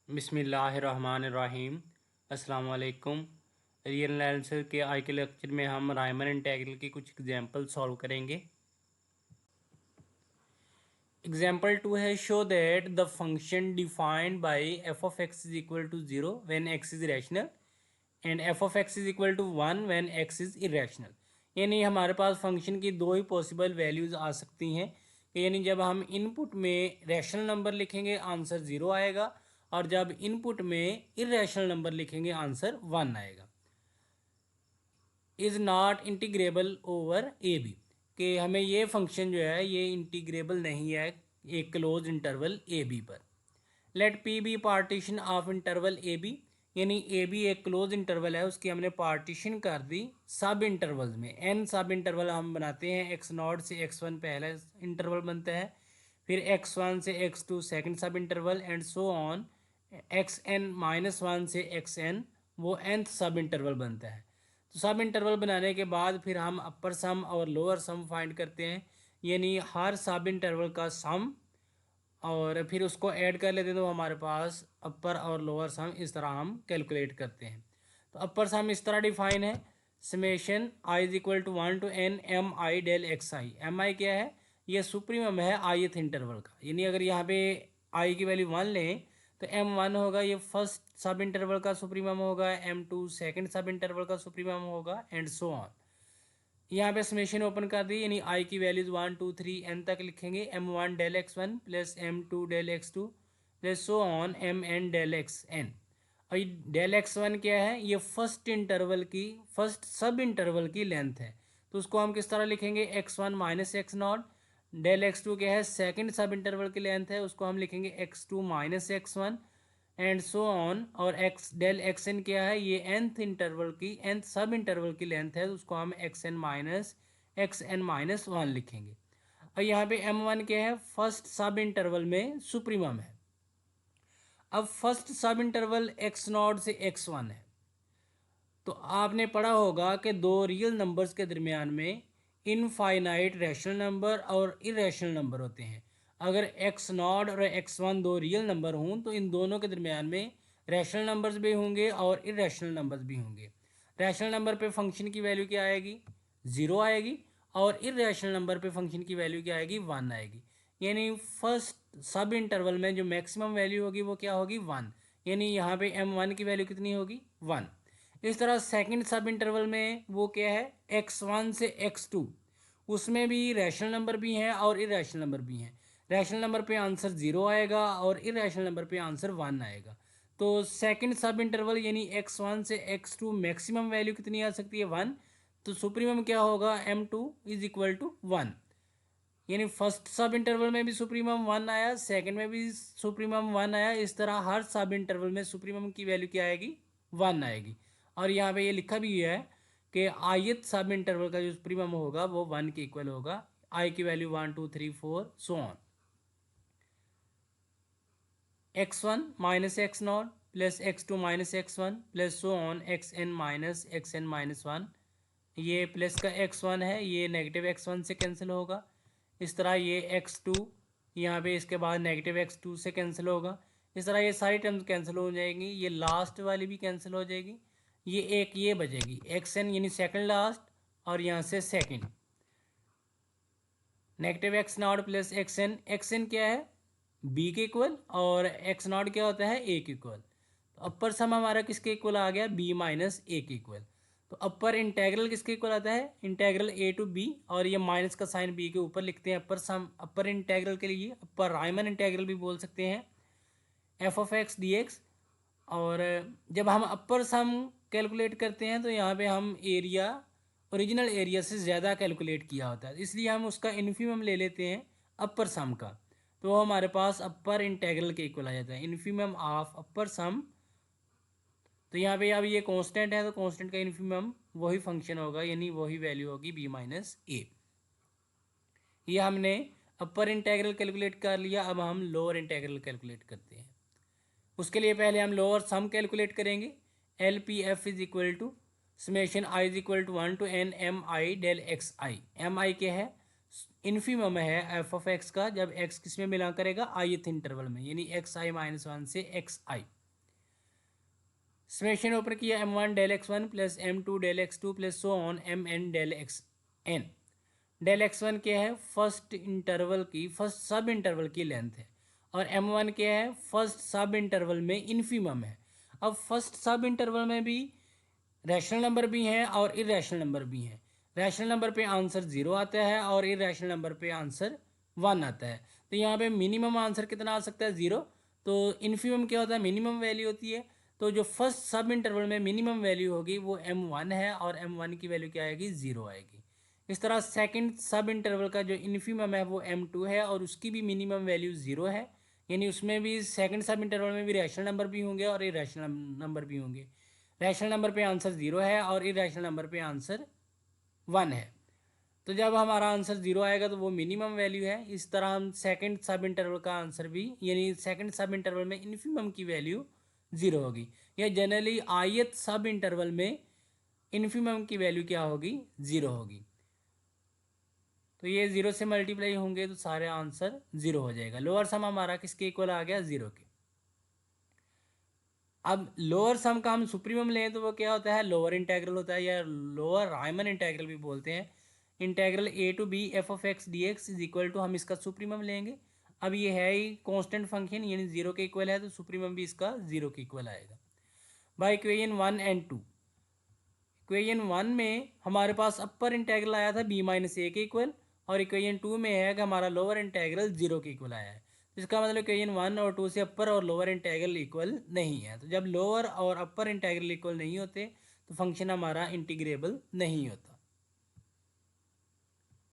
बिस्मिल्लाहिर्रहमानिर्रहीम। अस्सलाम वालेकुम। रियल एनालिसिस के आज के लेक्चर में हम रायमन इंटीग्रल की कुछ एग्जांपल सॉल्व करेंगे। एग्जांपल 2 है, show that the function defined by f of x is equal to 0 when x is rational and f of x is equal to 1 when x is irrational. यानी हमारे पास function की दो ही possible values आ सकती हैं कि यानी जब हम इनपुट में रैशनल नंबर लिखेंगे आंसर 0 आएगा और जब इनपुट में इरेशनल नंबर लिखेंगे आंसर 1 आएगा। Is not integrable over a b, कि हमें ये फंक्शन जो है ये इंटीग्रेबल नहीं है एक क्लोज इंटरवल ए बी पर। Let P be partition of interval a b, यानी ए बी एक क्लोज इंटरवल है, उसकी हमने पार्टीशन कर दी सब इंटरवल्स में। एन सब इंटरवल हम बनाते हैं, एक्स नॉट से एक्स वन पहला इंटरवल बनता है, फिर एक्स वन से x two second sub interval and so on. X n minus one से एक्स एन वो nth सब इंटरवल बनता है। तो सब इंटरवल बनाने के बाद फिर हम अपर सम और लोअर सम फाइंड करते हैं, यानी हर सब इंटरवल का सम, और फिर उसको ऐड कर लेते हैं तो हमारे पास अपर और लोअर सम इस तरह हम कैलकुलेट करते हैं। तो अपर सम इस तरह डिफाइन है, summation i is equal to 1 to n m i del x i. M i क्या है, ये सुप्रीमम है ith इंटरवल का, यानी अगर यहाँ पे आई की वैल्यू 1 लें तो m1 होगा, ये फर्स्ट सब इंटरवल का सुप्रीमम होगा, m2 सेकंड सब इंटरवल का सुप्रीमम होगा एंड सो ऑन। यहाँ पे समेशन ओपन कर दी, यानी आई की वैल्यूज 1 2 3 n तक लिखेंगे, m1 del x1 plus m2 del x2 plus so on mn del xn। और ये डेल x1 क्या है, ये फर्स्ट इंटरवल की फर्स्ट सब इंटरवल की लेंथ है, तो उसको हम किस तरह लिखेंगे, x1 minus x not. Del x2 क्या है, सेकंड सब इंटरवल की लेंथ है, उसको हम लिखेंगे x2 minus x1 and so on. और एक्स डेल एक्स एन क्या है, ये nth इंटरवल की nth सब इंटरवल की लेंथ है, तो उसको हम एक्स एन माइनस वन लिखेंगे। और यहाँ पे m1 क्या है, फर्स्ट सब इंटरवल में सुप्रीमम है। अब first sub interval x naught से x1 है, तो आपने पढ़ा होगा कि दो रियल नंबर्स के दरमियान में इनफाइनाइट रैशनल नंबर और इरेशनल नंबर होते हैं। अगर एक्स नॉट और एक्स वन दो रियल नंबर हों तो इन दोनों के दरमियान में रैशनल नंबर्स भी होंगे और इरेशनल नंबर्स भी होंगे। रैशनल नंबर पे फंक्शन की वैल्यू क्या आएगी, 0 आएगी, और इरेशनल नंबर पे फंक्शन की वैल्यू क्या आएगी, 1 आएगी। यानी फर्स्ट सब इंटरवल में जो मैक्सिमम वैल्यू होगी वो क्या होगी, 1। यानी यहाँ पे m1 की वैल्यू कितनी होगी, 1। इस तरह सेकंड सब इंटरवल में वो क्या है, x1 से x2, उसमें भी रैशनल नंबर भी हैं और इरेशनल नंबर भी हैं। रैशनल नंबर पे आंसर 0 आएगा और इरेशनल नंबर पे आंसर 1 आएगा। तो सेकंड सब इंटरवल यानी x1 से x2 मैक्सिमम वैल्यू कितनी आ सकती है, 1। तो सुप्रीमम क्या होगा, m2 इज इक्वल टू 1। यानी फर्स्ट सब इंटरवल में भी सुप्रीमम 1 आया, सेकंड में भी सुप्रीमम 1 आया, इस तरह हर सब इंटरवल में सुप्रीमम की वैल्यू क्या आएगी, 1 आएगी। और यहाँ पे ये लिखा भी है कि ith सब इंटरवल का जो सुप्रीमम होगा वो 1 के इक्वल होगा, आई की value 1 2 3 4 so on. x1 minus x naught plus x2 minus x1 plus so on x n minus one. ये प्लस का x1 है, ये नेगेटिव x1 से कैंसिल होगा। इस तरह ये x2 यहाँ पे इसके बाद नेगेटिव x2 से कैंसिल होगा। इस तरह ये सारी टर्म्स कैंसिल हो जाएंगी, ये लास्ट वाली भी कैंसिल हो जाएगी, ये एक ये बचेगी xn यानी सेकंड लास्ट, और यहाँ से second negative x naught plus x n क्या है, बी के इक्वल, और एक्स नॉट क्या होता है, ए के इक्वल। तो अपर सम हमारा किसके इक्वल आ गया, बी माइनस ए के इक्वल। तो अपर इंटेग्रल किसके इक्वल आता है, इंटेग्रल ए टू बी, और ये माइनस का साइन बी के ऊपर लिखते हैं अपर सम। अपर इंटेग्रल के लिए अपर रायमन इंटेग्रल भी बोल सकते हैं, F of x d x. और जब हम अपर सम कैलकुलेट करते हैं तो यहाँ पे हम एरिया ओरिजिनल एरिया से ज़्यादा कैलकुलेट किया होता है, इसलिए हम उसका इन्फीमम ले लेते हैं अपर सम का, तो वो हमारे पास अपर इंटेग्रल के इक्वल आ जाता है, इन्फीमम ऑफ अपर सम। तो यहाँ पे अब ये कांस्टेंट है, तो कांस्टेंट का इन्फीमम वही फंक्शन होगा, यानी वही वैल्यू होगी बी माइनस ए। ये हमने अपर इंटेग्रल कैलकुलेट कर लिया, अब हम लोअर इंटेग्रल कैलकुलेट करते हैं। उसके लिए पहले हम लोअर सम कैलकुलेट करेंगे। L P F is equal to summation i is equal to 1 to n m i del x i. M i क्या है, इन्फीमम है एफ ऑफ एक्स का जब एक्स किस में बिलोंग करेगा, ith इंटरवल में, यानी एक्स आई माइनस वन से एक्स आई। समेशन ऊपर किया m1 del x1 plus m2 del x2 plus so on mn del xn। Del x1 क्या है, फर्स्ट इंटरवल की, फर्स्ट सब इंटरवल की लेंथ है, और m1 क्या है, फर्स्ट सब इंटरवल में इन्फीमम है। अब फर्स्ट सब इंटरवल में भी रैशनल नंबर भी हैं और इरेशनल नंबर भी हैं। रैशनल नंबर पे आंसर 0 आता है और इरेशनल नंबर पे आंसर 1 आता है। तो यहाँ पे मिनिमम आंसर कितना आ सकता है, 0। तो इन्फीमम क्या होता है, मिनिमम वैल्यू होती है। तो जो फर्स्ट सब इंटरवल में मिनिमम वैल्यू होगी वो m1 है और m1 की वैल्यू क्या आएगी, 0 आएगी। इस तरह सेकंड सब इंटरवल का जो इन्फीमम है वो m2 है और उसकी भी मिनिमम वैल्यू 0 है, यानी उसमें भी सेकंड सब इंटरवल में भी रैशनल नंबर भी होंगे और इरेशनल नंबर भी होंगे। रैशनल नंबर पे आंसर 0 है और इरेशनल नंबर पे आंसर 1 है। तो जब हमारा आंसर 0 आएगा तो वो मिनिमम वैल्यू है। इस तरह हम सेकंड सब इंटरवल का आंसर भी, यानी सेकंड सब इंटरवल में इन्फीमम की वैल्यू 0 होगी, या जनरली ith सब इंटरवल में इन्फीमम की वैल्यू क्या होगी, 0 होगी। तो ये 0 से मल्टीप्लाई होंगे तो सारे आंसर 0 हो जाएगा। लोअर सम हमारा किसके इक्वल आ गया, 0 के। अब लोअर सम का हम सुप्रीमम लें तो वो क्या होता है, लोअर इंटेग्रल होता है, या लोअर रायमन इंटेग्रल भी बोलते हैं। Integral a to b f of x d x is equal to, हम इसका सुप्रीमम लेंगे। अब ये है ही कांस्टेंट फंक्शन, यानी 0 के इक्वल है, तो सुप्रीमम भी इसका 0 के इक्वल आएगा। बाय इक्वेशन 1 एंड 2, इक्वेशन 1 में हमारे पास अपर इंटेग्रल आया था b माइनस ए के इक्वल, और इक्वेशन 2 में है कि हमारा लोअर इंटेग्रल 0 के इक्वल आया है। इसका मतलब इक्वेशन 1 और 2 से अपर और लोअर इंटेग्रल इक्वल नहीं है। तो जब लोअर और अपर इंटेग्रल इक्वल नहीं होते तो फंक्शन हमारा इंटीग्रेबल नहीं होता।